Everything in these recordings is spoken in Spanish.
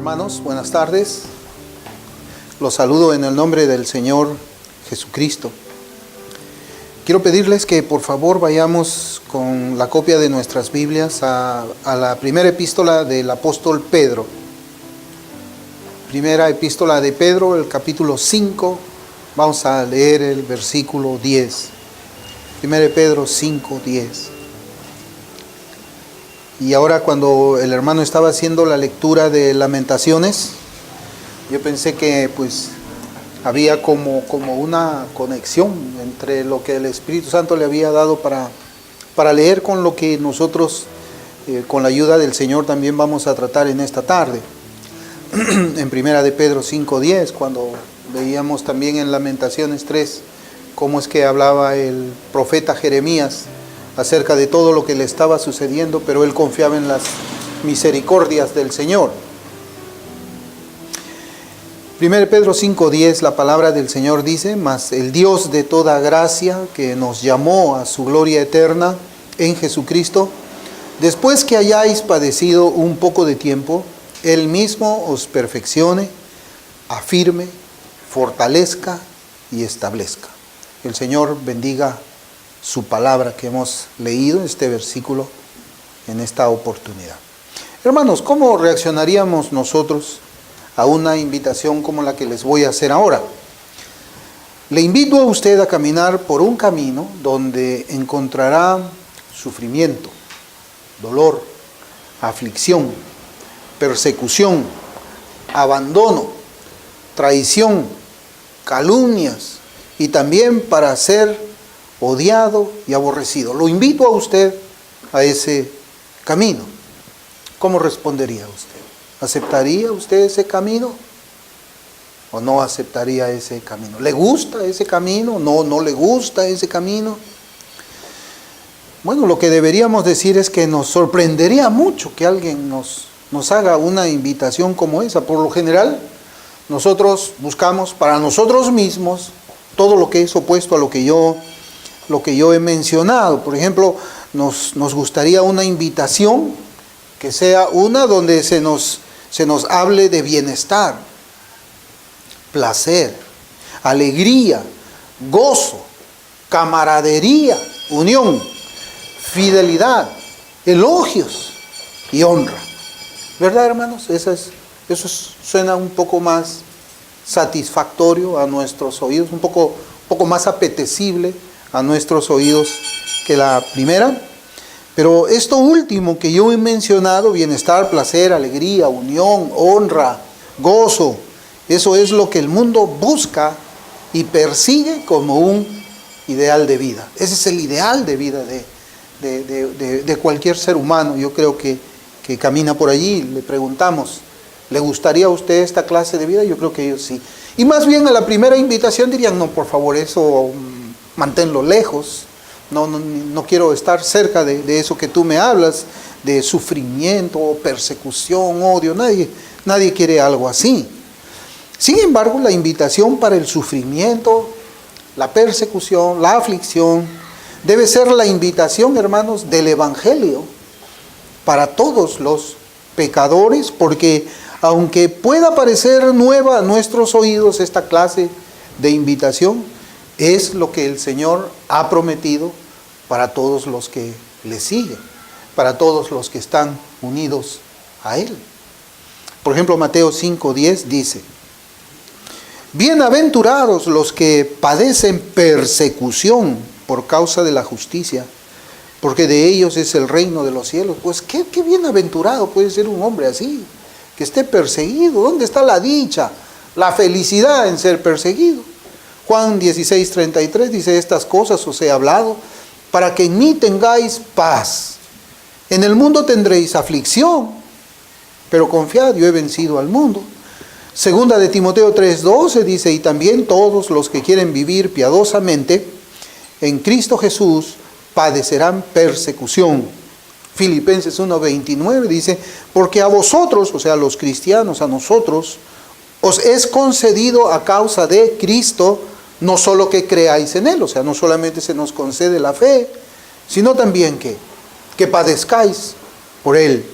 Hermanos, buenas tardes. Los saludo en el nombre del Señor Jesucristo. Quiero pedirles que por favor vayamos con la copia de nuestras Biblias a la primera epístola del apóstol Pedro. Primera epístola de Pedro, el capítulo 5. Vamos a leer el versículo 10. Primera de Pedro 5, 10. Y ahora cuando el hermano estaba haciendo la lectura de Lamentaciones, yo pensé que pues había como una conexión entre lo que el Espíritu Santo le había dado para leer con lo que nosotros, con la ayuda del Señor, también vamos a tratar en esta tarde. En Primera de Pedro 5:10, cuando veíamos también en Lamentaciones 3, cómo es que hablaba el profeta Jeremías acerca de todo lo que le estaba sucediendo, pero él confiaba en las misericordias del Señor. 1 Pedro 5:10, la palabra del Señor dice: mas el Dios de toda gracia, que nos llamó a su gloria eterna en Jesucristo, después que hayáis padecido un poco de tiempo, Él mismo os perfeccione, afirme, fortalezca y establezca. El Señor bendiga su palabra que hemos leído, este versículo, en esta oportunidad. Hermanos, ¿cómo reaccionaríamos nosotros a una invitación como la que les voy a hacer ahora? Le invito a usted a caminar por un camino donde encontrará sufrimiento, dolor, aflicción, persecución, abandono, traición, calumnias, y también para ser odiado y aborrecido. Lo invito a usted a ese camino. ¿Cómo respondería usted? ¿Aceptaría usted ese camino o no aceptaría ese camino? ¿Le gusta ese camino? ¿No le gusta ese camino? Bueno, lo que deberíamos decir es que nos sorprendería mucho que alguien nos haga una invitación como esa. Por lo general, nosotros buscamos para nosotros mismos todo lo que es opuesto a lo que yo he mencionado. Por ejemplo, nos gustaría una invitación que sea una donde se nos hable de bienestar, placer, alegría, gozo, camaradería, unión, fidelidad, elogios y honra. ¿Verdad, hermanos? Eso suena un poco más satisfactorio a nuestros oídos, un poco más apetecible a nuestros oídos que la primera. Pero esto último que yo he mencionado, bienestar, placer, alegría, unión, honra, gozo, eso es lo que el mundo busca y persigue como un ideal de vida. Ese es el ideal de vida de cualquier ser humano. Yo creo que camina por allí. Le preguntamos: ¿le gustaría a usted esta clase de vida? Yo creo que ellos sí. Y más bien a la primera invitación dirían: no, por favor, eso manténlo lejos. No quiero estar cerca de eso que tú me hablas, de sufrimiento, persecución, odio. Nadie quiere algo así. Sin embargo, la invitación para el sufrimiento, la persecución, la aflicción, debe ser la invitación, hermanos, del Evangelio para todos los pecadores, porque aunque pueda parecer nueva a nuestros oídos esta clase de invitación, es lo que el Señor ha prometido para todos los que le siguen, para todos los que están unidos a Él. Por ejemplo, Mateo 5:10 dice: bienaventurados los que padecen persecución por causa de la justicia, porque de ellos es el reino de los cielos. Pues qué bienaventurado puede ser un hombre así, que esté perseguido. ¿Dónde está la dicha, la felicidad en ser perseguido? Juan 16:33 dice: estas cosas os he hablado para que en mí tengáis paz. En el mundo tendréis aflicción, pero confiad, yo he vencido al mundo. Segunda de Timoteo 3:12 dice: y también todos los que quieren vivir piadosamente en Cristo Jesús padecerán persecución. Filipenses 1:29 dice: porque a vosotros, o sea, a los cristianos, a nosotros, os es concedido a causa de Cristo no solo que creáis en Él, o sea, no solamente se nos concede la fe, sino también que padezcáis por Él.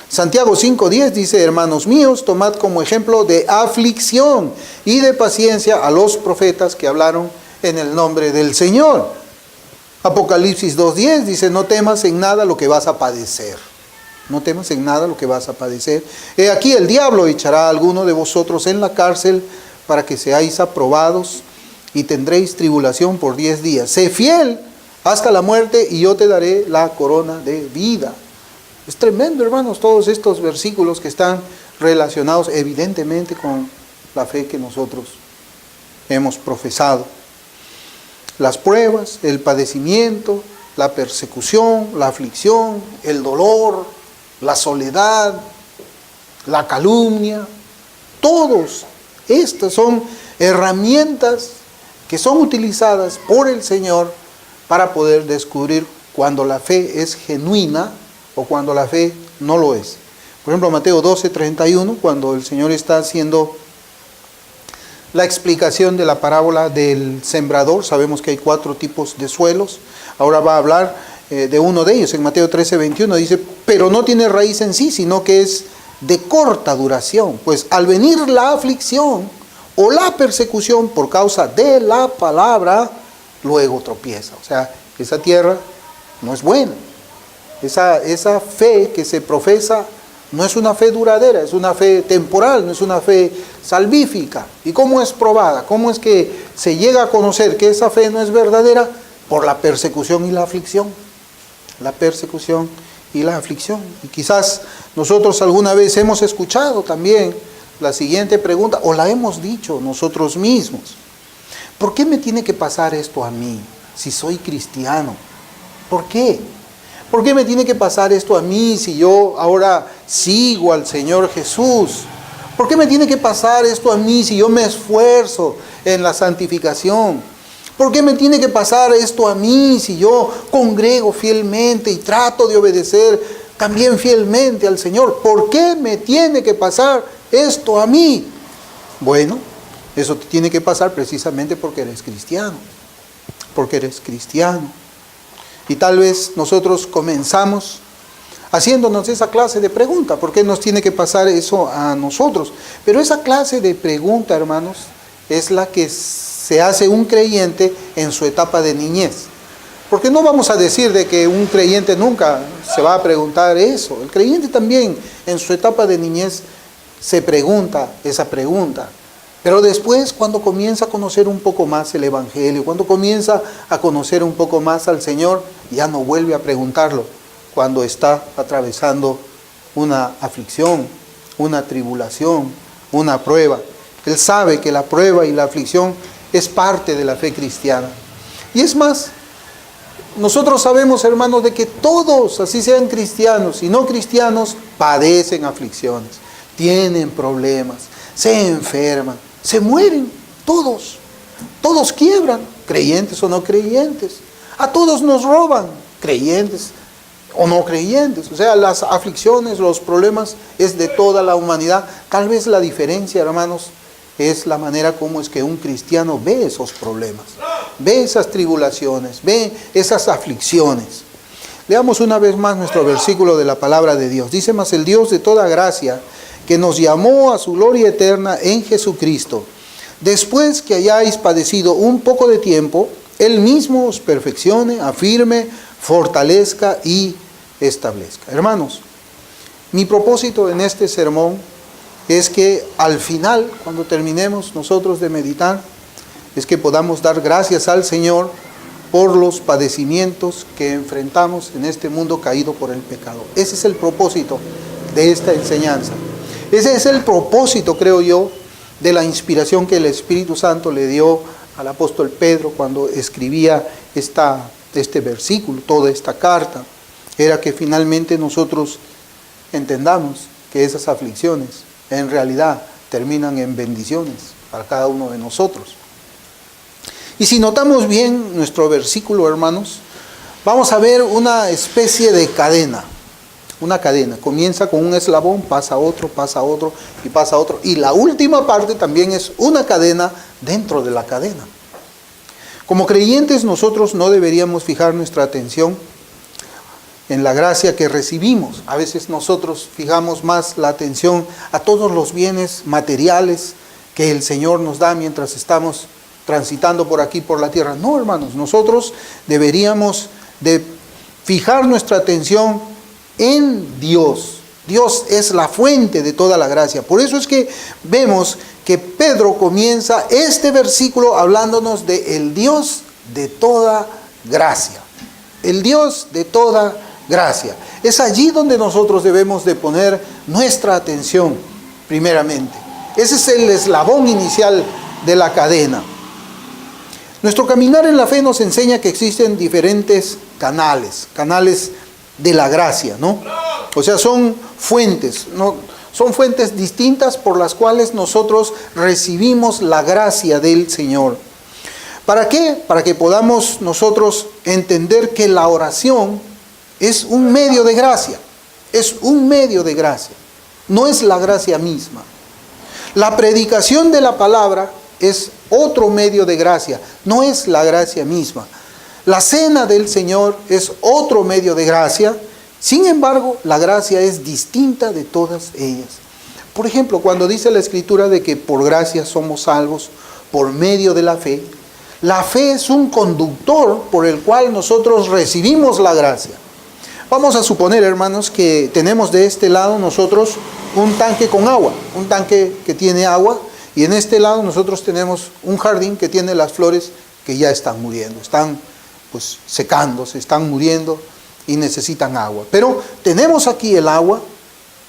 Santiago 5:10 dice, hermanos míos, tomad como ejemplo de aflicción y de paciencia a los profetas que hablaron en el nombre del Señor. Apocalipsis 2:10 dice, no temas en nada lo que vas a padecer. No temas en nada lo que vas a padecer. He aquí el diablo echará a alguno de vosotros en la cárcel para que seáis aprobados y tendréis tribulación por 10 días. Sé fiel hasta la muerte y yo te daré la corona de vida. Es tremendo, hermanos, todos estos versículos que están relacionados evidentemente con la fe que nosotros hemos profesado. Las pruebas, el padecimiento, la persecución, la aflicción, el dolor, la soledad, la calumnia, todos estas son herramientas que son utilizadas por el Señor para poder descubrir cuando la fe es genuina o cuando la fe no lo es. Por ejemplo, Mateo 12:31, cuando el Señor está haciendo la explicación de la parábola del sembrador, sabemos que hay 4 tipos de suelos. Ahora va a hablar de uno de ellos. En Mateo 13:21 dice, pero no tiene raíz en sí, sino que es de corta duración. Pues al venir la aflicción o la persecución por causa de la palabra, luego tropieza. O sea, esa tierra no es buena. Esa fe que se profesa no es una fe duradera, es una fe temporal, no es una fe salvífica. ¿Y cómo es probada? ¿Cómo es que se llega a conocer que esa fe no es verdadera? Por la persecución y la aflicción. La persecución y la aflicción. Y quizás nosotros alguna vez hemos escuchado también la siguiente pregunta, o la hemos dicho nosotros mismos. ¿Por qué me tiene que pasar esto a mí si soy cristiano? ¿Por qué? ¿Por qué me tiene que pasar esto a mí si yo ahora sigo al Señor Jesús? ¿Por qué me tiene que pasar esto a mí si yo me esfuerzo en la santificación? ¿Por qué me tiene que pasar esto a mí si yo congrego fielmente y trato de obedecer también fielmente al Señor? ¿Por qué me tiene que pasar esto a mí? Bueno, eso te tiene que pasar precisamente porque eres cristiano. Porque eres cristiano. Y tal vez nosotros comenzamos haciéndonos esa clase de pregunta. ¿Por qué nos tiene que pasar eso a nosotros? Pero esa clase de pregunta, hermanos, es la que se hace un creyente en su etapa de niñez. Porque no vamos a decir de que un creyente nunca se va a preguntar eso. El creyente también en su etapa de niñez se pregunta esa pregunta. Pero después, cuando comienza a conocer un poco más el Evangelio, cuando comienza a conocer un poco más al Señor, ya no vuelve a preguntarlo cuando está atravesando una aflicción, una tribulación, una prueba. Él sabe que la prueba y la aflicción es parte de la fe cristiana. Y es más, nosotros sabemos, hermanos, de que todos, así sean cristianos y no cristianos, padecen aflicciones, tienen problemas, se enferman, se mueren, todos. Todos quiebran, creyentes o no creyentes. A todos nos roban, creyentes o no creyentes. O sea, las aflicciones, los problemas es de toda la humanidad. Tal vez la diferencia, hermanos, es la manera como es que un cristiano ve esos problemas, ve esas tribulaciones, ve esas aflicciones. Leamos una vez más nuestro versículo de la palabra de Dios. Dice, mas el Dios de toda gracia, que nos llamó a su gloria eterna en Jesucristo, después que hayáis padecido un poco de tiempo, Él mismo os perfeccione, afirme, fortalezca y establezca. Hermanos, mi propósito en este sermón es que al final, cuando terminemos nosotros de meditar, es que podamos dar gracias al Señor por los padecimientos que enfrentamos en este mundo caído por el pecado. Ese es el propósito de esta enseñanza. Ese es el propósito, creo yo, de la inspiración que el Espíritu Santo le dio al apóstol Pedro cuando escribía este versículo, toda esta carta. Era que finalmente nosotros entendamos que esas aflicciones en realidad terminan en bendiciones para cada uno de nosotros. Y si notamos bien nuestro versículo, hermanos, vamos a ver una especie de cadena. Una cadena. Comienza con un eslabón, pasa a otro y pasa a otro. Y la última parte también es una cadena dentro de la cadena. Como creyentes nosotros no deberíamos fijar nuestra atención en la gracia que recibimos. A veces nosotros fijamos más la atención a todos los bienes materiales que el Señor nos da mientras estamos transitando por aquí, por la tierra. No, hermanos, nosotros deberíamos de fijar nuestra atención en Dios. Dios es la fuente de toda la gracia. Por eso es que vemos que Pedro comienza este versículo hablándonos de el Dios de toda gracia. El Dios de toda gracia. Es allí donde nosotros debemos de poner nuestra atención, primeramente. Ese es el eslabón inicial de la cadena. Nuestro caminar en la fe nos enseña que existen diferentes canales de la gracia, ¿no? O sea, son fuentes, ¿no? Son fuentes distintas por las cuales nosotros recibimos la gracia del Señor. ¿Para qué? Para que podamos nosotros entender que la oración es un medio de gracia. Es un medio de gracia. No es la gracia misma. La predicación de la palabra es otro medio de gracia. No es la gracia misma. La cena del Señor es otro medio de gracia. Sin embargo, la gracia es distinta de todas ellas. Por ejemplo, cuando dice la Escritura de que por gracia somos salvos por medio de la fe es un conductor por el cual nosotros recibimos la gracia. Vamos a suponer, hermanos, que tenemos de este lado nosotros un tanque con agua, un tanque que tiene agua, y en este lado nosotros tenemos un jardín que tiene las flores que ya están muriendo, están pues secándose, están muriendo y necesitan agua. Pero tenemos aquí el agua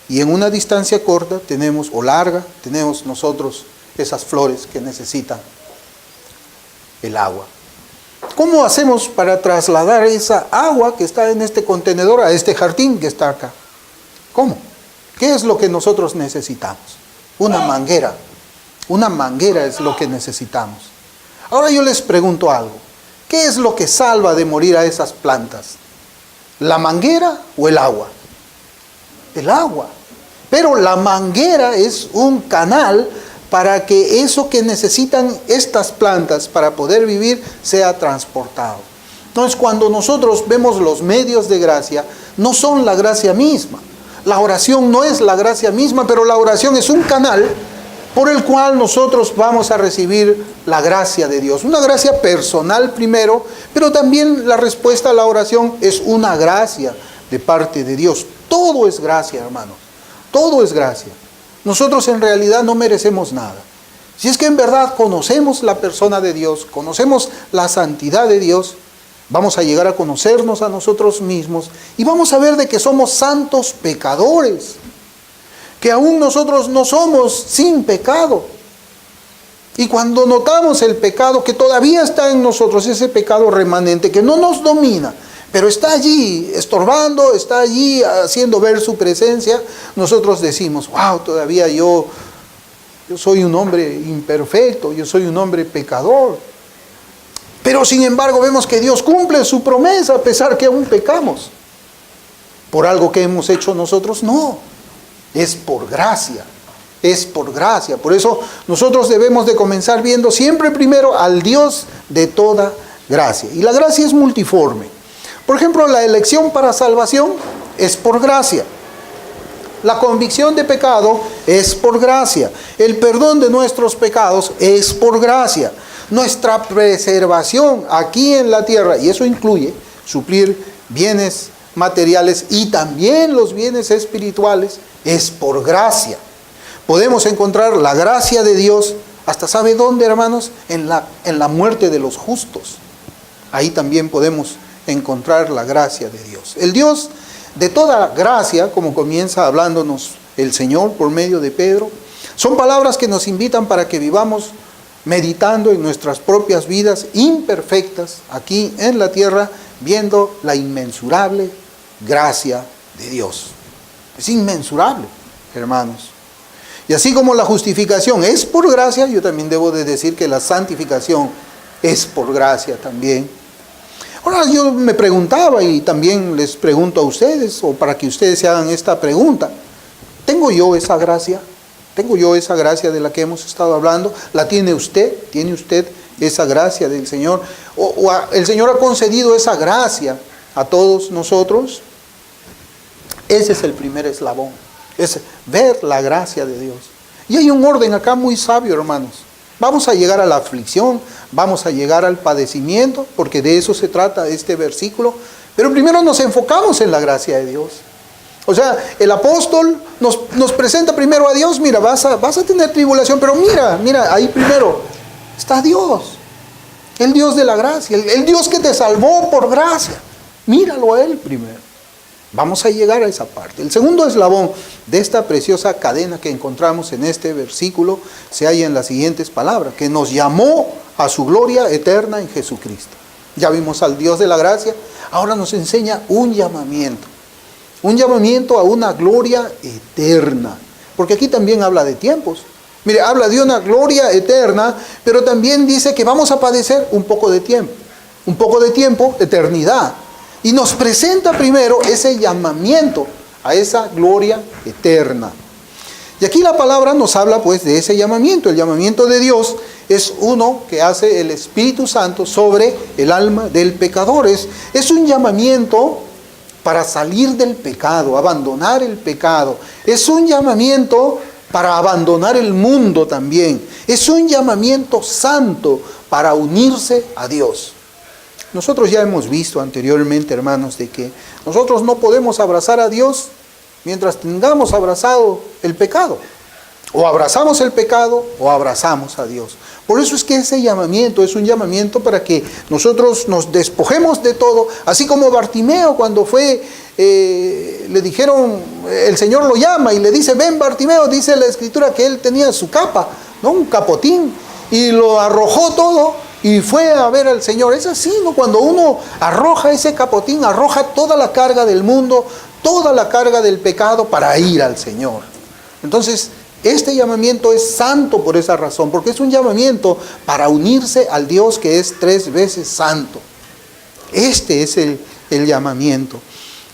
y en una distancia corta tenemos, o larga, tenemos nosotros esas flores que necesitan el agua. ¿Cómo hacemos para trasladar esa agua que está en este contenedor a este jardín que está acá? ¿Cómo? ¿Qué es lo que nosotros necesitamos? Una manguera. Una manguera es lo que necesitamos. Ahora yo les pregunto algo. ¿Qué es lo que salva de morir a esas plantas? ¿La manguera o el agua? El agua. Pero la manguera es un canal para que eso que necesitan estas plantas para poder vivir sea transportado. Entonces, cuando nosotros vemos los medios de gracia, no son la gracia misma. La oración no es la gracia misma, pero la oración es un canal por el cual nosotros vamos a recibir la gracia de Dios. Una gracia personal primero, pero también la respuesta a la oración es una gracia de parte de Dios. Todo es gracia, hermanos. Todo es gracia. Nosotros en realidad no merecemos nada. Si es que en verdad conocemos la persona de Dios, conocemos la santidad de Dios, vamos a llegar a conocernos a nosotros mismos y vamos a ver de que somos santos pecadores, que aún nosotros no somos sin pecado. Y cuando notamos el pecado que todavía está en nosotros, ese pecado remanente que no nos domina, pero está allí estorbando, está allí haciendo ver su presencia, nosotros decimos, wow, todavía yo soy un hombre imperfecto, yo soy un hombre pecador. Pero sin embargo vemos que Dios cumple su promesa a pesar que aún pecamos. ¿Por algo que hemos hecho nosotros? No, es por gracia. Es por gracia. Por eso nosotros debemos de comenzar viendo siempre primero al Dios de toda gracia. Y la gracia es multiforme. Por ejemplo, la elección para salvación es por gracia. La convicción de pecado es por gracia. El perdón de nuestros pecados es por gracia. Nuestra preservación aquí en la tierra, y eso incluye suplir bienes materiales y también los bienes espirituales, es por gracia. Podemos encontrar la gracia de Dios hasta ¿sabe dónde, hermanos? En la muerte de los justos. Ahí también podemos encontrar la gracia de Dios. El Dios de toda gracia, como comienza hablándonos el Señor por medio de Pedro, son palabras que nos invitan para que vivamos meditando en nuestras propias vidas imperfectas aquí en la tierra, viendo la inmensurable gracia de Dios. Es inmensurable, hermanos. Y así como la justificación es por gracia, yo también debo de decir que la santificación es por gracia también. Ahora yo me preguntaba y también les pregunto a ustedes, o para que ustedes se hagan esta pregunta, ¿tengo yo esa gracia? ¿Tengo yo esa gracia de la que hemos estado hablando? ¿La tiene usted? ¿Tiene usted esa gracia del Señor? ¿El Señor ha concedido esa gracia a todos nosotros? Ese es el primer eslabón, es ver la gracia de Dios. Y hay un orden acá muy sabio, hermanos. Vamos a llegar a la aflicción, vamos a llegar al padecimiento, porque de eso se trata este versículo. Pero primero nos enfocamos en la gracia de Dios. O sea, el apóstol nos presenta primero a Dios. Mira, vas a tener tribulación, pero mira, ahí primero está Dios. El Dios de la gracia, el Dios que te salvó por gracia. Míralo a Él primero. Vamos a llegar a esa parte. El segundo eslabón de esta preciosa cadena que encontramos en este versículo se halla en las siguientes palabras: que nos llamó a su gloria eterna en Jesucristo. Ya vimos al Dios de la gracia, ahora nos enseña un llamamiento a una gloria eterna. Porque aquí también habla de tiempos. Mire, habla de una gloria eterna, pero también dice que vamos a padecer un poco de tiempo, eternidad. Y nos presenta primero ese llamamiento a esa gloria eterna. Y aquí la palabra nos habla pues de ese llamamiento. El llamamiento de Dios es uno que hace el Espíritu Santo sobre el alma del pecador. Es un llamamiento para salir del pecado, abandonar el pecado. Es un llamamiento para abandonar el mundo también. Es un llamamiento santo para unirse a Dios. Nosotros ya hemos visto anteriormente, hermanos, de que nosotros no podemos abrazar a Dios mientras tengamos abrazado el pecado. O abrazamos el pecado o abrazamos a Dios. Por eso es que ese llamamiento es un llamamiento para que nosotros nos despojemos de todo. Así como Bartimeo cuando fue, le dijeron, el Señor lo llama y le dice: ven Bartimeo, dice la Escritura que él tenía su capa, ¿no? Un capotín, y lo arrojó todo y fue a ver al Señor. Es así, ¿no? Cuando uno arroja ese capotín, arroja toda la carga del mundo, toda la carga del pecado para ir al Señor. Entonces, este llamamiento es santo por esa razón, porque es un llamamiento para unirse al Dios que es 3 veces santo. Este es el llamamiento.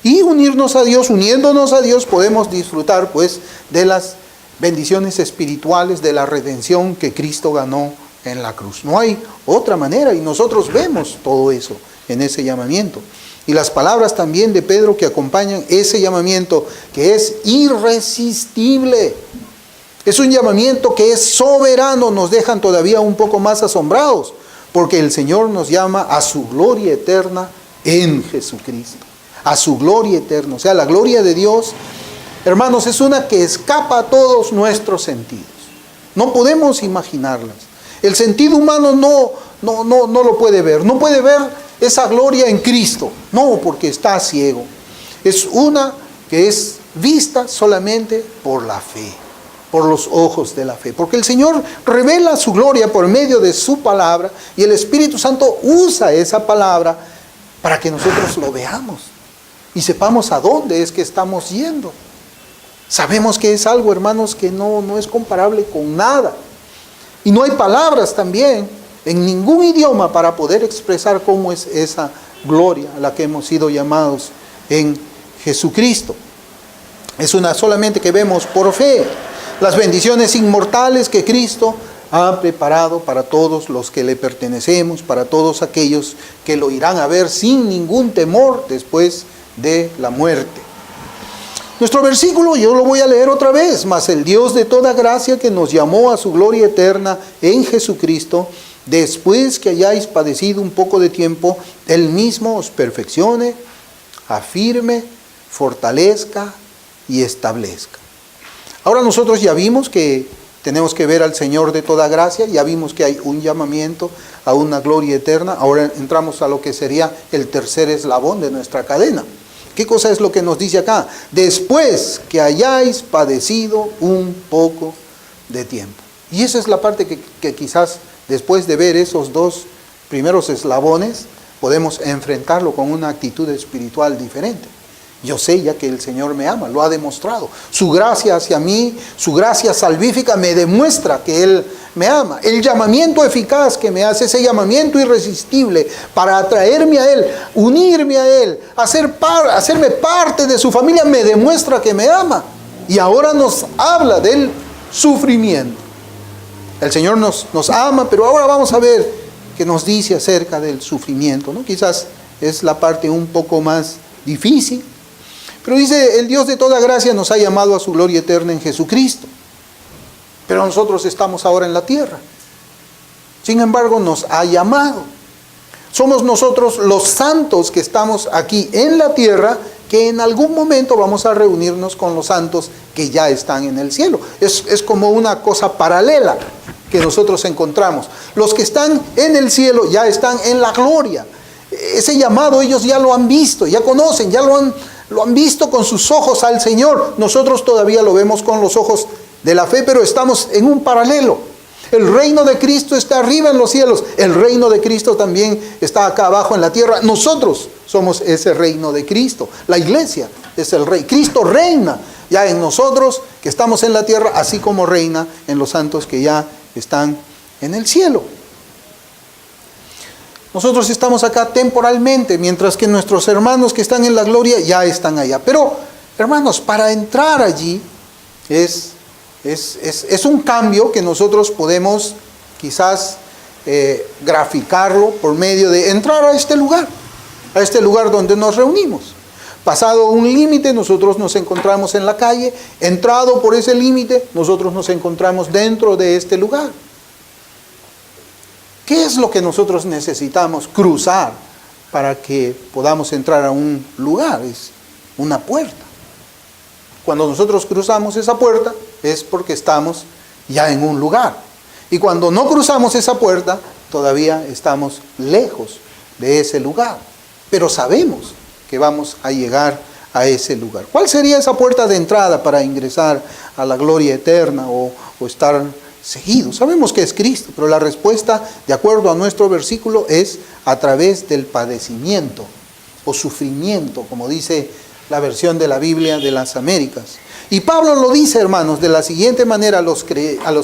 Y unirnos a Dios, uniéndonos a Dios, podemos disfrutar pues de las bendiciones espirituales, de la redención que Cristo ganó en la cruz. No hay otra manera, y nosotros vemos todo eso en ese llamamiento. Y las palabras también de Pedro que acompañan ese llamamiento, que es irresistible. Es un llamamiento que es soberano, nos dejan todavía un poco más asombrados, porque el Señor nos llama a su gloria eterna en Jesucristo. A su gloria eterna. O sea, la gloria de Dios, hermanos, es una que escapa a todos nuestros sentidos. No podemos imaginarlas. El sentido humano no lo puede ver. No puede ver esa gloria en Cristo. No, porque está ciego. Es una que es vista solamente por la fe, por los ojos de la fe. Porque el Señor revela su gloria por medio de su palabra, y el Espíritu Santo usa esa palabra para que nosotros lo veamos y sepamos a dónde es que estamos yendo. Sabemos que es algo, hermanos, que no es comparable con nada. Y no hay palabras también en ningún idioma para poder expresar cómo es esa gloria a la que hemos sido llamados en Jesucristo. Es una solamente que vemos por fe. Las bendiciones inmortales que Cristo ha preparado para todos los que le pertenecemos, para todos aquellos que lo irán a ver sin ningún temor después de la muerte. Nuestro versículo yo lo voy a leer otra vez: mas el Dios de toda gracia, que nos llamó a su gloria eterna en Jesucristo, después que hayáis padecido un poco de tiempo, Él mismo os perfeccione, afirme, fortalezca y establezca. Ahora nosotros ya vimos que tenemos que ver al Señor de toda gracia, ya vimos que hay un llamamiento a una gloria eterna. Ahora entramos a lo que sería el tercer eslabón de nuestra cadena. ¿Qué cosa es lo que nos dice acá? Después que hayáis padecido un poco de tiempo. Y esa es la parte que quizás después de ver esos 2 primeros eslabones, podemos enfrentarlo con una actitud espiritual diferente. Yo sé ya que el Señor me ama, lo ha demostrado. Su gracia hacia mí, su gracia salvífica me demuestra que Él me ama. El llamamiento eficaz que me hace, ese llamamiento irresistible para atraerme a Él, unirme a Él, hacerme parte de su familia, me demuestra que me ama. Y ahora nos habla del sufrimiento. El Señor nos ama, pero ahora vamos a ver qué nos dice acerca del sufrimiento, ¿no? Quizás es la parte un poco más difícil. Pero dice, el Dios de toda gracia nos ha llamado a su gloria eterna en Jesucristo. Pero nosotros estamos ahora en la tierra. Sin embargo, nos ha llamado. Somos nosotros los santos que estamos aquí en la tierra, que en algún momento vamos a reunirnos con los santos que ya están en el cielo. Es como una cosa paralela que nosotros encontramos. Los que están en el cielo ya están en la gloria. Ese llamado ellos ya lo han visto, ya conocen, ya lo han visto con sus ojos al Señor. Nosotros todavía lo vemos con los ojos de la fe, pero estamos en un paralelo. El reino de Cristo está arriba en los cielos. El reino de Cristo también está acá abajo en la tierra. Nosotros somos ese reino de Cristo. La iglesia es el rey. Cristo reina ya en nosotros que estamos en la tierra, así como reina en los santos que ya están en el cielo. Nosotros estamos acá temporalmente, mientras que nuestros hermanos que están en la gloria ya están allá. Pero, hermanos, para entrar allí es un cambio que nosotros podemos quizás graficarlo por medio de entrar a este lugar donde nos reunimos. Pasado un límite, nosotros nos encontramos en la calle. Entrado por ese límite, nosotros nos encontramos dentro de este lugar. ¿Qué es lo que nosotros necesitamos cruzar para que podamos entrar a un lugar? Es una puerta. Cuando nosotros cruzamos esa puerta es porque estamos ya en un lugar. Y cuando no cruzamos esa puerta, todavía estamos lejos de ese lugar. Pero sabemos que vamos a llegar a ese lugar. ¿Cuál sería esa puerta de entrada para ingresar a la gloria eterna o estar seguido? Sabemos que es Cristo, pero la respuesta, de acuerdo a nuestro versículo, es a través del padecimiento o sufrimiento, como dice la versión de la Biblia de las Américas. Y Pablo lo dice, hermanos, de la siguiente manera a los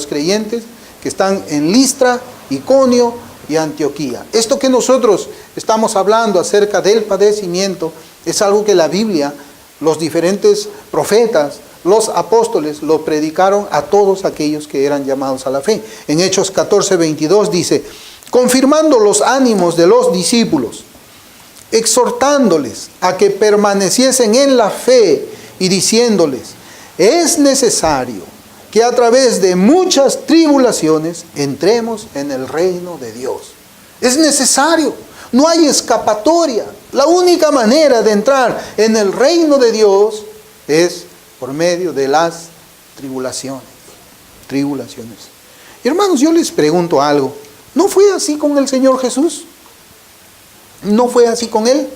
creyentes que están en Listra, Iconio y Antioquía. Esto que nosotros estamos hablando acerca del padecimiento es algo que la Biblia, los diferentes profetas, los apóstoles lo predicaron a todos aquellos que eran llamados a la fe. En Hechos 14:22 dice, confirmando los ánimos de los discípulos, exhortándoles a que permaneciesen en la fe y diciéndoles, es necesario que a través de muchas tribulaciones entremos en el reino de Dios. Es necesario, no hay escapatoria. La única manera de entrar en el reino de Dios es por medio de las tribulaciones. Y hermanos, yo les pregunto algo. ¿No fue así con el Señor Jesús? ¿No fue así con Él?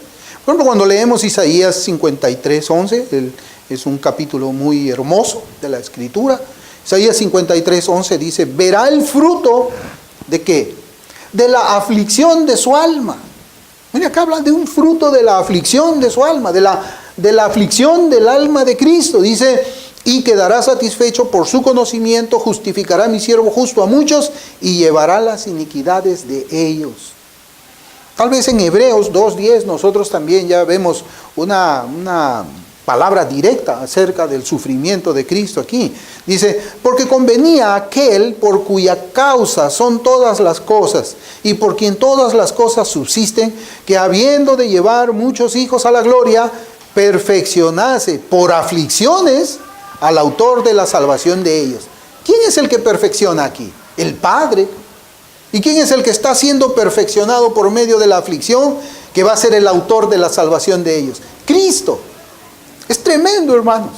Por ejemplo, cuando leemos Isaías 53:11, es un capítulo muy hermoso de la Escritura. Isaías 53:11 dice, verá el fruto ¿de qué? De la aflicción de su alma. Mira, acá habla de un fruto de la aflicción de su alma, de la aflicción del alma de Cristo. Dice, y quedará satisfecho por su conocimiento, justificará mi siervo justo a muchos y llevará las iniquidades de ellos. Tal vez en Hebreos 2:10 nosotros también ya vemos una palabra directa acerca del sufrimiento de Cristo aquí. Dice, porque convenía a aquel por cuya causa son todas las cosas y por quien todas las cosas subsisten, que habiendo de llevar muchos hijos a la gloria, perfeccionase por aflicciones al autor de la salvación de ellos. ¿Quién es el que perfecciona aquí? El Padre. ¿Y quién es el que está siendo perfeccionado por medio de la aflicción, que va a ser el autor de la salvación de ellos? Cristo. Es tremendo, hermanos.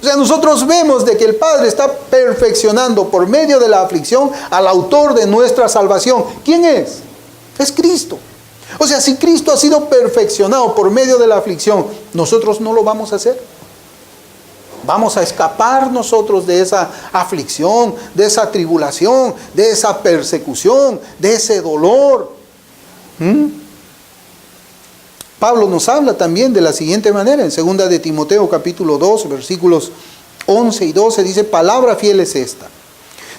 O sea, nosotros vemos de que el Padre está perfeccionando por medio de la aflicción al autor de nuestra salvación. ¿Quién es? Es Cristo. O sea, si Cristo ha sido perfeccionado por medio de la aflicción, nosotros no lo vamos a hacer. Vamos a escapar nosotros de esa aflicción, de esa tribulación, de esa persecución, de ese dolor. Pablo nos habla también de la siguiente manera, en 2 de Timoteo capítulo 2, versículos 11 y 12, dice, palabra fiel es esta.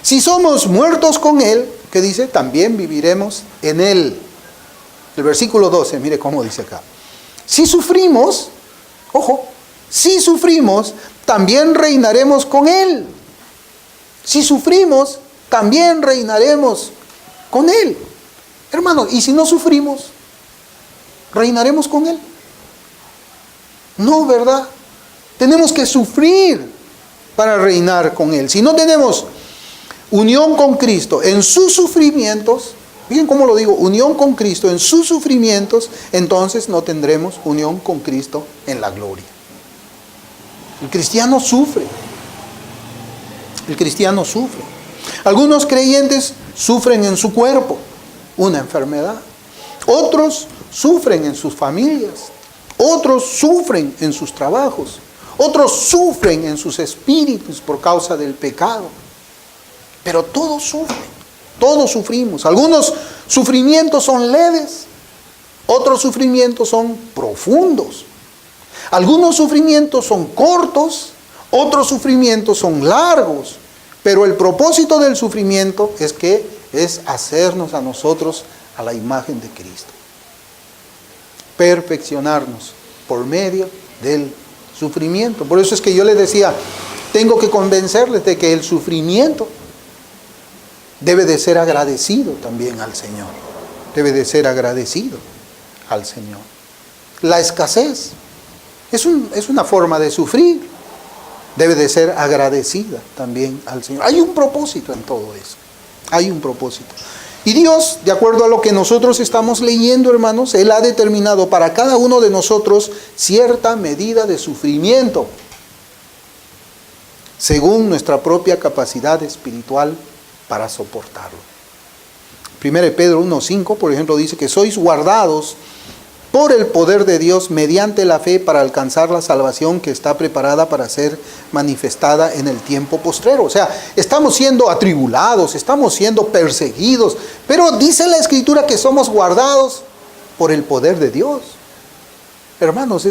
Si somos muertos con Él, ¿qué dice? También viviremos en Él. El versículo 12, mire cómo dice acá. Si sufrimos, ojo, si sufrimos, también reinaremos con Él. Si sufrimos, también reinaremos con Él. Hermanos, ¿y si no sufrimos? ¿Reinaremos con Él? No, ¿verdad? Tenemos que sufrir para reinar con Él. Si no tenemos unión con Cristo en sus sufrimientos, miren cómo lo digo, unión con Cristo en sus sufrimientos, entonces no tendremos unión con Cristo en la gloria. El cristiano sufre. El cristiano sufre. Algunos creyentes sufren en su cuerpo una enfermedad. Otros sufren en sus familias. Otros sufren en sus trabajos. Otros sufren en sus espíritus por causa del pecado. Pero todos sufren. Todos sufrimos. Algunos sufrimientos son leves. Otros sufrimientos son profundos. Algunos sufrimientos son cortos. Otros sufrimientos son largos. Pero el propósito del sufrimiento es hacernos a nosotros a la imagen de Cristo. Perfeccionarnos por medio del sufrimiento. Por eso es que yo les decía, tengo que convencerles de que el sufrimiento debe de ser agradecido también al Señor. Debe de ser agradecido al Señor. La escasez es una forma de sufrir. Debe de ser agradecida también al Señor. Hay un propósito en todo eso. Hay un propósito. Y Dios, de acuerdo a lo que nosotros estamos leyendo, hermanos, Él ha determinado para cada uno de nosotros cierta medida de sufrimiento, según nuestra propia capacidad espiritual para soportarlo. 1 Pedro 1:5, por ejemplo, dice que sois guardados por el poder de Dios mediante la fe para alcanzar la salvación que está preparada para ser manifestada en el tiempo postrero. O sea, estamos siendo atribulados, estamos siendo perseguidos, pero dice la Escritura que somos guardados por el poder de Dios. Hermanos,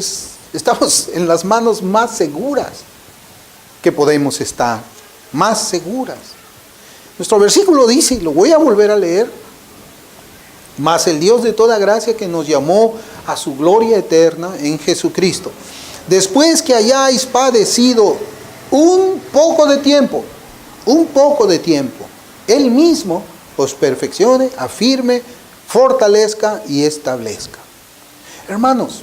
estamos en las manos más seguras que podemos estar, más seguras. Nuestro versículo dice, y lo voy a volver a leer, mas el Dios de toda gracia que nos llamó a su gloria eterna en Jesucristo, después que hayáis padecido un poco de tiempo, Él mismo os perfeccione, afirme, fortalezca y establezca. Hermanos,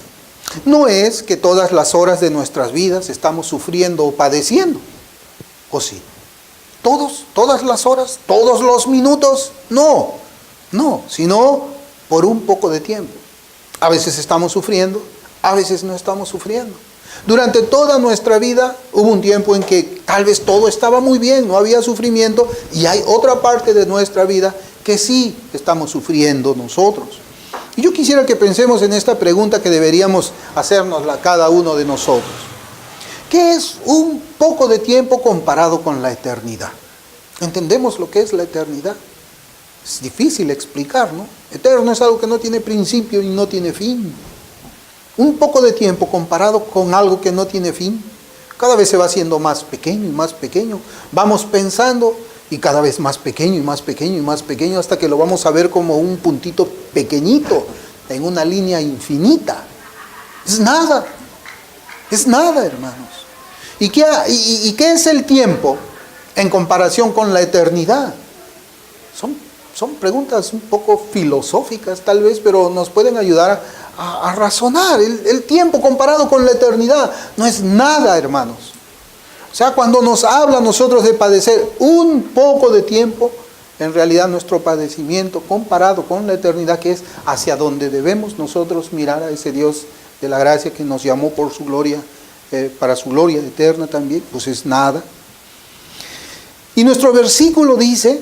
no es que todas las horas de nuestras vidas estamos sufriendo o padeciendo, ¿o sí? ¿Todas las horas? ¿Todos los minutos? No, sino por un poco de tiempo. A veces estamos sufriendo, a veces no estamos sufriendo. Durante toda nuestra vida hubo un tiempo en que tal vez todo estaba muy bien, no había sufrimiento, y hay otra parte de nuestra vida que sí estamos sufriendo nosotros. Y yo quisiera que pensemos en esta pregunta que deberíamos hacernosla cada uno de nosotros. ¿Qué es un poco de tiempo comparado con la eternidad? ¿Entendemos lo que es la eternidad? Es difícil explicar, ¿no? Eterno es algo que no tiene principio y no tiene fin. Un poco de tiempo comparado con algo que no tiene fin, cada vez se va haciendo más pequeño y más pequeño. Vamos pensando y cada vez más pequeño y más pequeño y más pequeño hasta que lo vamos a ver como un puntito pequeñito en una línea infinita. Es nada, hermanos. ¿Y qué es el tiempo en comparación con la eternidad? Son preguntas un poco filosóficas tal vez, pero nos pueden ayudar a razonar. El tiempo comparado con la eternidad no es nada, hermanos. O sea, cuando nos habla a nosotros de padecer un poco de tiempo, en realidad nuestro padecimiento comparado con la eternidad, que es hacia donde debemos nosotros mirar a ese Dios de la gracia que nos llamó por su gloria, para su gloria eterna también, pues es nada. Y nuestro versículo dice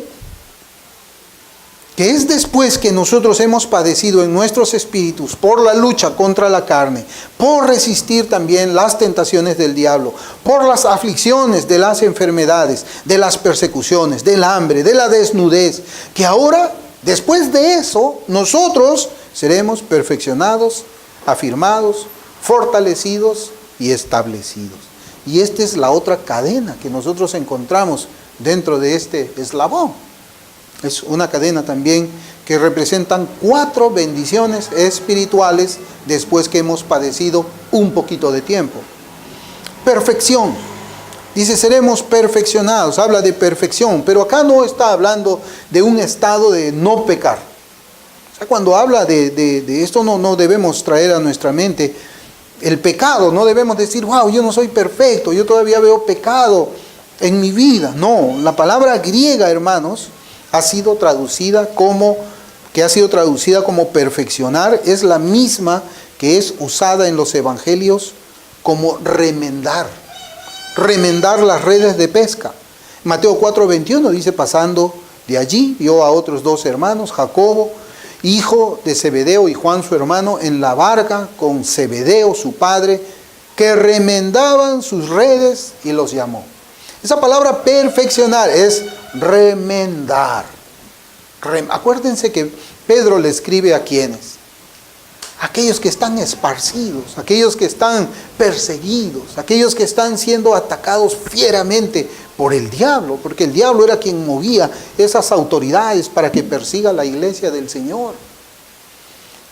que es después que nosotros hemos padecido en nuestros espíritus por la lucha contra la carne, por resistir también las tentaciones del diablo, por las aflicciones de las enfermedades, de las persecuciones, del hambre, de la desnudez, que ahora, después de eso, nosotros seremos perfeccionados, afirmados, fortalecidos y establecidos. Y esta es la otra cadena que nosotros encontramos dentro de este eslabón. Es una cadena también que representan 4 bendiciones espirituales después que hemos padecido un poquito de tiempo. Perfección. Dice, seremos perfeccionados. Habla de perfección, pero acá no está hablando de un estado de no pecar. O sea, cuando habla de esto no debemos traer a nuestra mente el pecado. No debemos decir, wow, yo no soy perfecto, yo todavía veo pecado en mi vida. No, la palabra griega, hermanos, ha sido traducida como perfeccionar, es la misma que es usada en los evangelios como remendar las redes de pesca. Mateo 4:21 dice, pasando de allí, vio a otros 2 hermanos, Jacobo, hijo de Zebedeo, y Juan su hermano, en la barca con Zebedeo su padre, que remendaban sus redes, y los llamó. Esa palabra perfeccionar es remendar. Acuérdense que Pedro le escribe a quienes, aquellos que están esparcidos, aquellos que están perseguidos, aquellos que están siendo atacados fieramente por el diablo, porque el diablo era quien movía esas autoridades para que persiga la iglesia del Señor.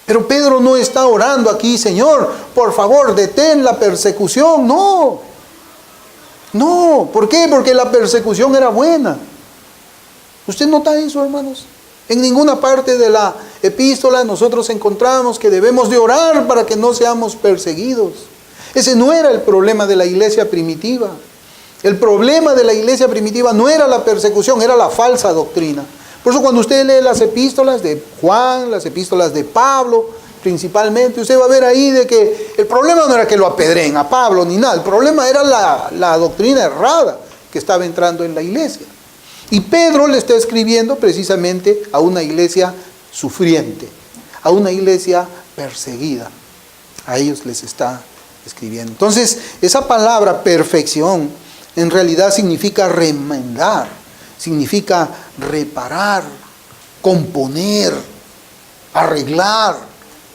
Pero Pedro no está orando aquí, Señor, por favor, detén la persecución. No, ¿por qué? Porque la persecución era buena. ¿Usted nota eso, hermanos? En ninguna parte de la epístola nosotros encontramos que debemos de orar para que no seamos perseguidos. Ese no era el problema de la iglesia primitiva. El problema de la iglesia primitiva no era la persecución, era la falsa doctrina. Por eso cuando usted lee las epístolas de Juan, las epístolas de Pablo, principalmente, usted va a ver ahí de que el problema no era que lo apedreen a Pablo ni nada. El problema era la doctrina errada que estaba entrando en la iglesia. Y Pedro le está escribiendo precisamente a una iglesia sufriente, a una iglesia perseguida. A ellos les está escribiendo. Entonces, esa palabra perfección en realidad significa remendar, significa reparar, componer, arreglar.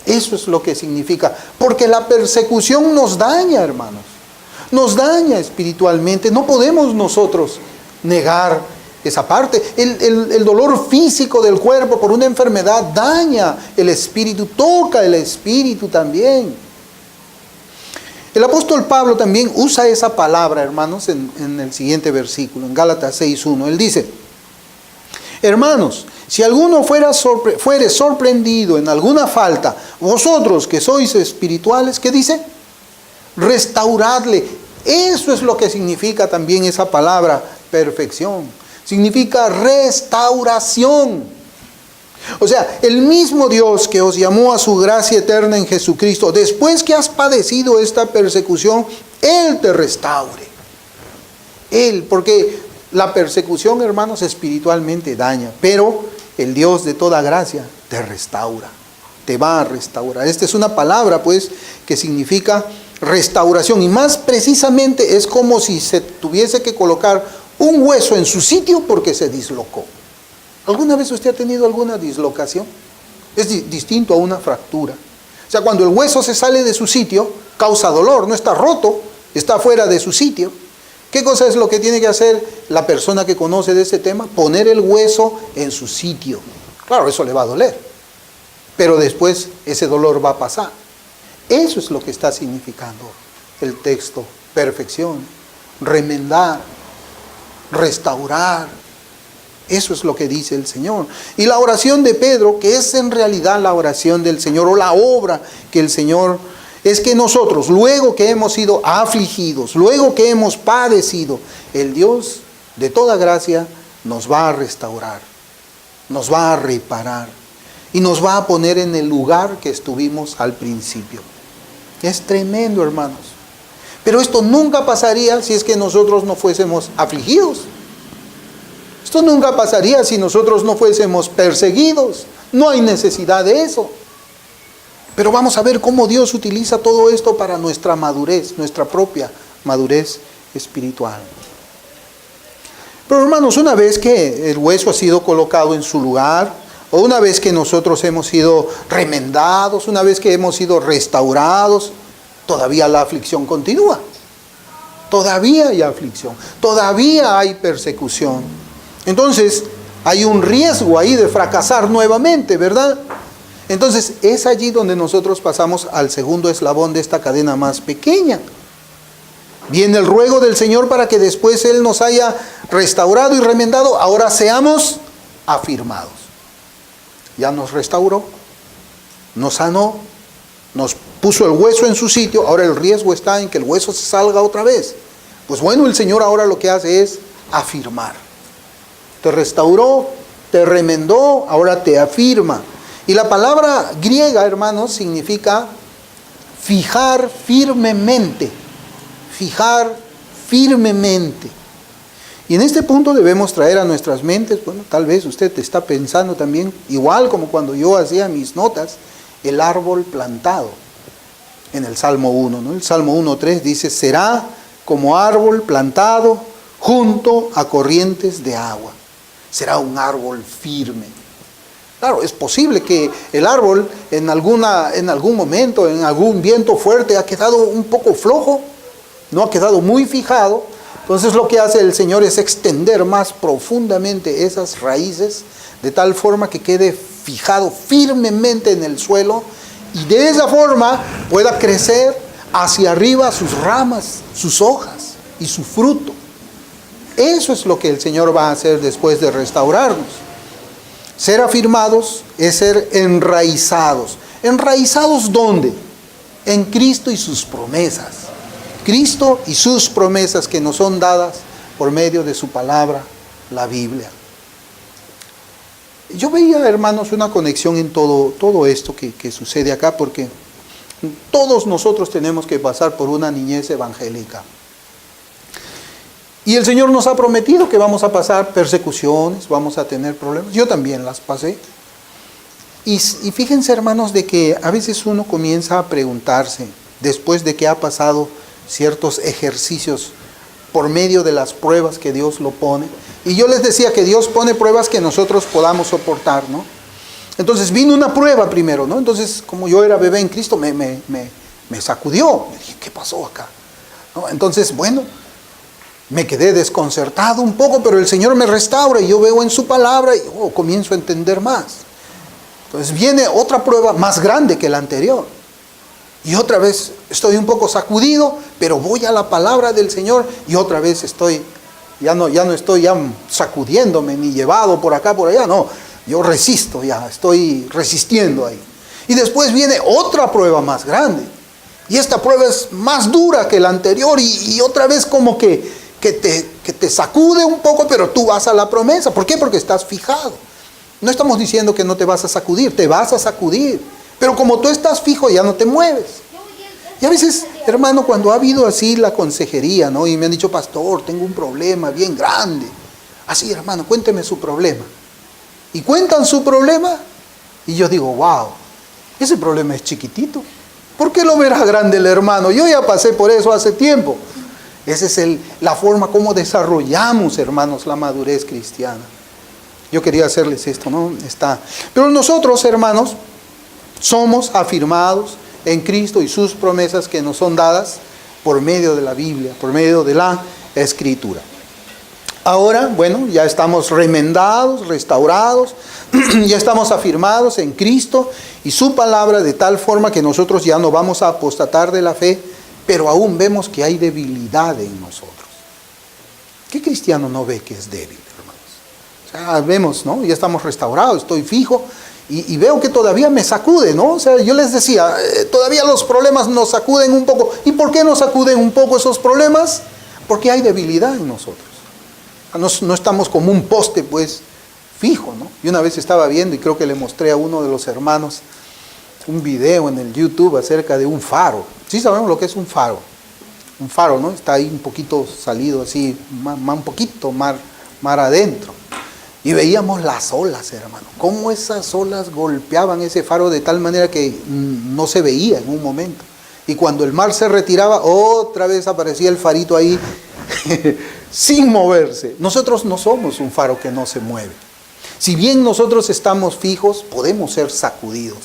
Eso es lo que significa. Porque la persecución nos daña, hermanos. Nos daña espiritualmente. No podemos nosotros negar esa parte. El dolor físico del cuerpo por una enfermedad daña el espíritu, toca el espíritu también. El apóstol Pablo también usa esa palabra, hermanos, en el siguiente versículo, en Gálatas 6:1. Él dice, hermanos, si alguno fuere sorprendido en alguna falta, vosotros que sois espirituales, ¿qué dice? Restauradle. Eso es lo que significa también esa palabra perfección. Significa restauración. O sea, el mismo Dios que os llamó a su gracia eterna en Jesucristo, después que has padecido esta persecución, Él te restaure. Él, porque la persecución, hermanos, espiritualmente daña, pero el Dios de toda gracia te restaura, te va a restaurar. Esta es una palabra, pues, que significa restauración, y más precisamente es como si se tuviese que colocar un hueso en su sitio porque se dislocó. ¿Alguna vez usted ha tenido alguna dislocación? Es distinto a una fractura. O sea, cuando el hueso se sale de su sitio, causa dolor, no está roto, está fuera de su sitio. ¿Qué cosa es lo que tiene que hacer la persona que conoce de ese tema? Poner el hueso en su sitio. Claro, eso le va a doler, pero después ese dolor va a pasar. Eso es lo que está significando el texto. Perfección, remendar, restaurar. Eso es lo que dice el Señor. Y la oración de Pedro, que es en realidad la oración del Señor, o la obra que el Señor, es que nosotros, luego que hemos sido afligidos, luego que hemos padecido, el Dios de toda gracia nos va a restaurar, nos va a reparar y nos va a poner en el lugar que estuvimos al principio. Es tremendo, hermanos. Pero esto nunca pasaría si es que nosotros no fuésemos afligidos. Esto nunca pasaría si nosotros no fuésemos perseguidos. No hay necesidad de eso. Pero vamos a ver cómo Dios utiliza todo esto para nuestra madurez, nuestra propia madurez espiritual. Pero hermanos, una vez que el hueso ha sido colocado en su lugar, o una vez que nosotros hemos sido remendados, una vez que hemos sido restaurados, todavía la aflicción continúa. Todavía hay aflicción, todavía hay persecución. Entonces, hay un riesgo ahí de fracasar nuevamente, ¿verdad? Entonces, es allí donde nosotros pasamos al segundo eslabón de esta cadena más pequeña. Viene el ruego del Señor para que después Él nos haya restaurado y remendado, ahora seamos afirmados. Ya nos restauró, nos sanó, nos puso el hueso en su sitio, ahora el riesgo está en que el hueso se salga otra vez. Pues bueno, el Señor ahora lo que hace es afirmar. Te restauró, te remendó, ahora te afirma. Y la palabra griega, hermanos, significa fijar firmemente. Fijar firmemente. Y en este punto debemos traer a nuestras mentes, bueno, tal vez usted está pensando también, igual como cuando yo hacía mis notas, el árbol plantado en el Salmo 1, ¿no? El Salmo 1:3 dice, será como árbol plantado junto a corrientes de agua. Será un árbol firme. Claro, es posible que el árbol en algún momento, en algún viento fuerte, ha quedado un poco flojo, no ha quedado muy fijado. Entonces lo que hace el Señor es extender más profundamente esas raíces, de tal forma que quede fijado firmemente en el suelo, y de esa forma pueda crecer hacia arriba sus ramas, sus hojas y su fruto. Eso es lo que el Señor va a hacer después de restaurarnos. Ser afirmados es ser enraizados. ¿Enraizados dónde? En Cristo y sus promesas. Cristo y sus promesas que nos son dadas por medio de su palabra, la Biblia. Yo veía, hermanos, una conexión en todo esto que sucede acá, porque todos nosotros tenemos que pasar por una niñez evangélica. Y el Señor nos ha prometido que vamos a pasar persecuciones, vamos a tener problemas. Yo también las pasé. Y fíjense, hermanos, de que a veces uno comienza a preguntarse, después de que ha pasado ciertos ejercicios por medio de las pruebas que Dios lo pone. Y yo les decía que Dios pone pruebas que nosotros podamos soportar, ¿no? Entonces vino una prueba primero, ¿no? Entonces, como yo era bebé en Cristo, me sacudió. Me dije, ¿qué pasó acá? ¿No? Entonces, bueno, me quedé desconcertado un poco, pero el Señor me restaura y yo veo en su palabra y comienzo a entender más. Entonces viene otra prueba más grande que la anterior. Y otra vez estoy un poco sacudido, pero voy a la palabra del Señor y otra vez ya no estoy sacudiéndome ni llevado por acá, por allá, no. Yo resisto ya, estoy resistiendo ahí. Y después viene otra prueba más grande. Y esta prueba es más dura que la anterior y otra vez como que te sacude un poco, pero tú vas a la promesa. ¿Por qué? Porque estás fijado. No estamos diciendo que no te vas a sacudir, te vas a sacudir. Pero como tú estás fijo, ya no te mueves. Y a veces, hermano, cuando ha habido así la consejería, ¿no? Y me han dicho, pastor, tengo un problema bien grande. Así, hermano, cuénteme su problema. Y cuentan su problema, y yo digo, wow, ese problema es chiquitito. ¿Por qué lo verá grande el hermano? Yo ya pasé por eso hace tiempo. Esa es la forma como desarrollamos, hermanos, la madurez cristiana. Yo quería hacerles esto, ¿no? Pero nosotros, hermanos, somos afirmados en Cristo y sus promesas que nos son dadas por medio de la Biblia, por medio de la Escritura. Ahora, bueno, ya estamos remendados, restaurados, ya estamos afirmados en Cristo y su palabra de tal forma que nosotros ya no vamos a apostatar de la fe, pero aún vemos que hay debilidad en nosotros. ¿Qué cristiano no ve que es débil, hermanos? O sea, vemos, ¿no? Ya estamos restaurados, estoy fijo y veo que todavía me sacude, ¿no? O sea, yo les decía, todavía los problemas nos sacuden un poco. ¿Y por qué nos sacuden un poco esos problemas? Porque hay debilidad en nosotros. No estamos como un poste, pues, fijo, ¿no? Y una vez estaba viendo, y creo que le mostré a uno de los hermanos un video en el YouTube acerca de un faro. Sí sabemos lo que es un faro. Un faro, ¿no? Está ahí un poquito salido así, un poquito mar adentro. Y veíamos las olas, hermano. Cómo esas olas golpeaban ese faro de tal manera que no se veía en un momento. Y cuando el mar se retiraba, otra vez aparecía el farito ahí sin moverse. Nosotros no somos un faro que no se mueve. Si bien nosotros estamos fijos, podemos ser sacudidos.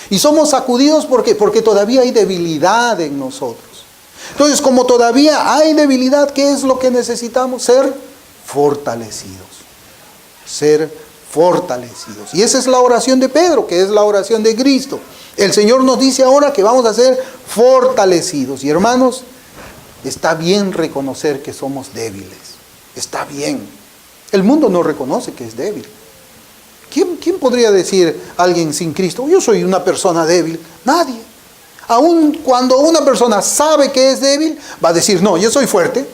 Y somos sacudidos porque todavía hay debilidad en nosotros. Entonces, como todavía hay debilidad, ¿qué es lo que necesitamos? Ser fortalecidos. Ser fortalecidos. Y esa es la oración de Pedro, que es la oración de Cristo. El Señor nos dice ahora que vamos a ser fortalecidos. Y hermanos, está bien reconocer que somos débiles. Está bien. El mundo no reconoce que es débil. ¿Quién podría decir a alguien sin Cristo? Yo soy una persona débil. Nadie. Aun cuando una persona sabe que es débil, va a decir, no, yo soy fuerte,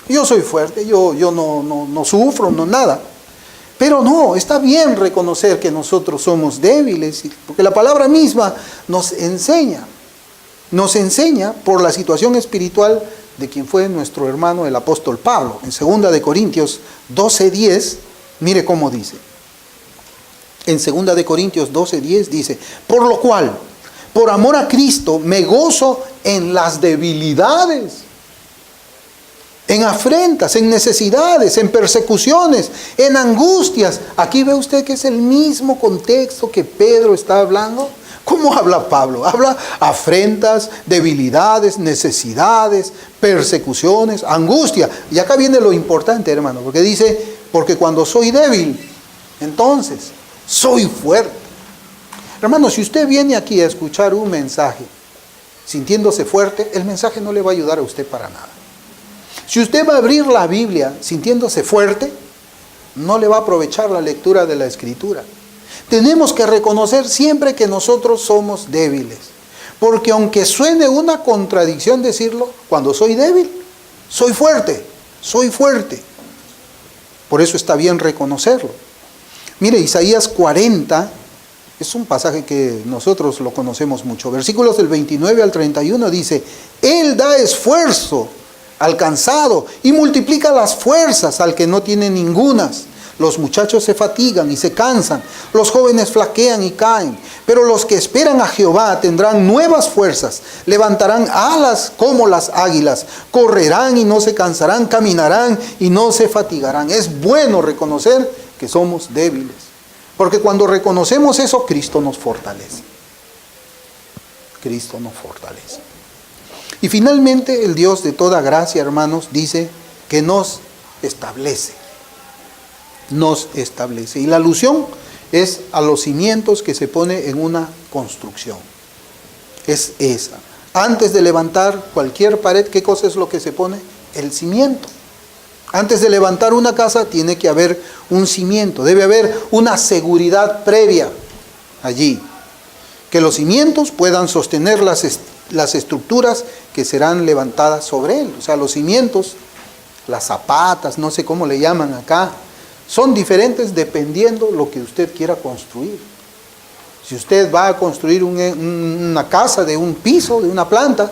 yo no sufro, no nada. Pero no, está bien reconocer que nosotros somos débiles, porque la palabra misma nos enseña por la situación espiritual de quien fue nuestro hermano el apóstol Pablo. En 2 de Corintios 12:10, mire cómo dice. En 2 de Corintios 12:10 dice, por lo cual, por amor a Cristo, me gozo en las debilidades, en afrentas, en necesidades, en persecuciones, en angustias. Aquí ve usted que es el mismo contexto que Pedro está hablando. ¿Cómo habla Pablo? Habla afrentas, debilidades, necesidades, persecuciones, angustia. Y acá viene lo importante, hermano, porque dice, porque cuando soy débil, entonces soy fuerte. Hermano, si usted viene aquí a escuchar un mensaje sintiéndose fuerte, el mensaje no le va a ayudar a usted para nada. Si usted va a abrir la Biblia sintiéndose fuerte, no le va a aprovechar la lectura de la Escritura. Tenemos que reconocer siempre que nosotros somos débiles. Porque aunque suene una contradicción decirlo, cuando soy débil, soy fuerte, soy fuerte. Por eso está bien reconocerlo. Mire, Isaías 40, es un pasaje que nosotros lo conocemos mucho. Versículos del 29 al 31 dice, Él da esfuerzo al cansado y multiplica las fuerzas al que no tiene ningunas. Los muchachos se fatigan y se cansan, los jóvenes flaquean y caen, pero los que esperan a Jehová tendrán nuevas fuerzas, levantarán alas como las águilas, correrán y no se cansarán, caminarán y no se fatigarán. Es bueno reconocer que somos débiles, porque cuando reconocemos eso, Cristo nos fortalece. Cristo nos fortalece. Y finalmente el Dios de toda gracia, hermanos, dice que nos establece. Nos establece. Y la alusión es a los cimientos que se pone en una construcción. Es esa. Antes de levantar cualquier pared, ¿qué cosa es lo que se pone? El cimiento. Antes de levantar una casa tiene que haber un cimiento. Debe haber una seguridad previa allí. Que los cimientos puedan sostener las estructuras que serán levantadas sobre él. O sea, los cimientos, las zapatas, no sé cómo le llaman acá, son diferentes dependiendo lo que usted quiera construir. Si usted va a construir una casa de un piso, de una planta,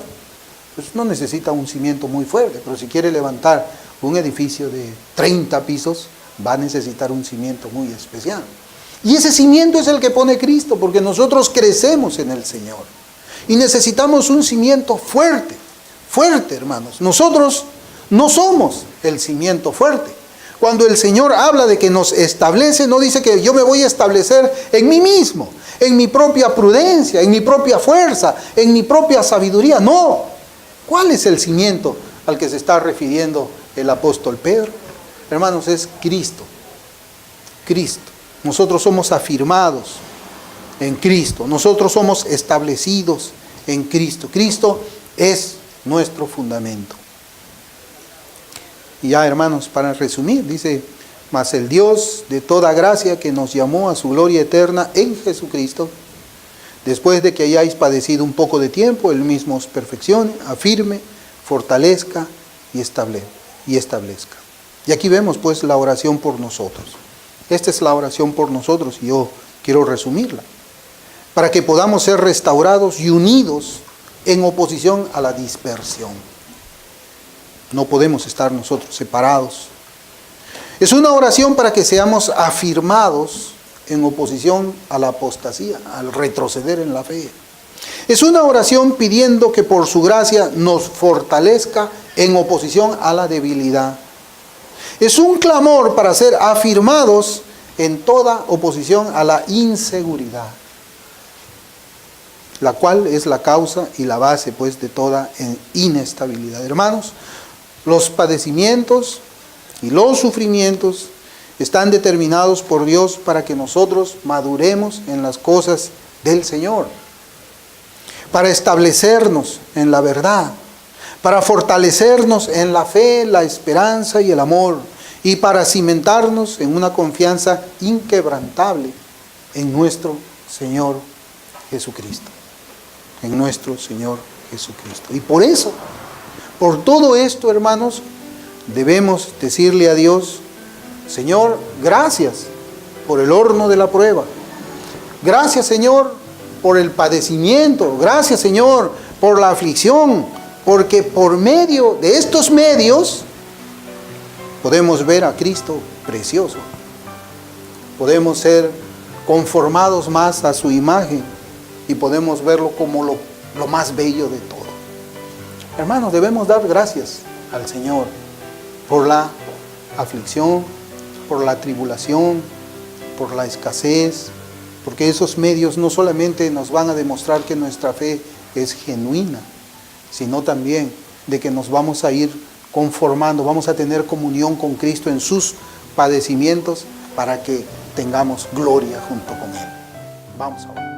pues no necesita un cimiento muy fuerte. Pero si quiere levantar un edificio de 30 pisos, va a necesitar un cimiento muy especial. Y ese cimiento es el que pone Cristo, porque nosotros crecemos en el Señor. Y necesitamos un cimiento fuerte, fuerte, hermanos. Nosotros no somos el cimiento fuerte. Cuando el Señor habla de que nos establece, no dice que yo me voy a establecer en mí mismo, en mi propia prudencia, en mi propia fuerza, en mi propia sabiduría. No. ¿Cuál es el cimiento al que se está refiriendo el apóstol Pedro? Hermanos, es Cristo. Cristo. Nosotros somos afirmados en Cristo. Nosotros somos establecidos en Cristo. Cristo es nuestro fundamento. Y ya, hermanos, para resumir, dice, mas el Dios de toda gracia que nos llamó a su gloria eterna en Jesucristo, después de que hayáis padecido un poco de tiempo, Él mismo os perfeccione, afirme, fortalezca y establezca. Y aquí vemos pues la oración por nosotros. Esta es la oración por nosotros y yo quiero resumirla. Para que podamos ser restaurados y unidos en oposición a la dispersión. No podemos estar nosotros separados. Es una oración para que seamos afirmados en oposición a la apostasía, al retroceder en la fe. Es una oración pidiendo que por su gracia nos fortalezca en oposición a la debilidad. Es un clamor para ser afirmados en toda oposición a la inseguridad, la cual es la causa y la base pues de toda inestabilidad. Hermanos, los padecimientos y los sufrimientos están determinados por Dios para que nosotros maduremos en las cosas del Señor, para establecernos en la verdad, para fortalecernos en la fe, la esperanza y el amor, y para cimentarnos en una confianza inquebrantable en nuestro Señor Jesucristo. en nuestro Señor Jesucristo. Y por eso, por todo esto, hermanos, debemos decirle a Dios: Señor, gracias por el horno de la prueba. Gracias, Señor, por el padecimiento. Gracias, Señor, por la aflicción. Porque por medio de estos medios podemos ver a Cristo precioso. Podemos ser conformados más a su imagen y podemos verlo como lo más bello de todo. Hermanos, debemos dar gracias al Señor por la aflicción, por la tribulación, por la escasez, porque esos medios no solamente nos van a demostrar que nuestra fe es genuina, sino también de que nos vamos a ir conformando, vamos a tener comunión con Cristo en sus padecimientos para que tengamos gloria junto con Él. Vamos a orar.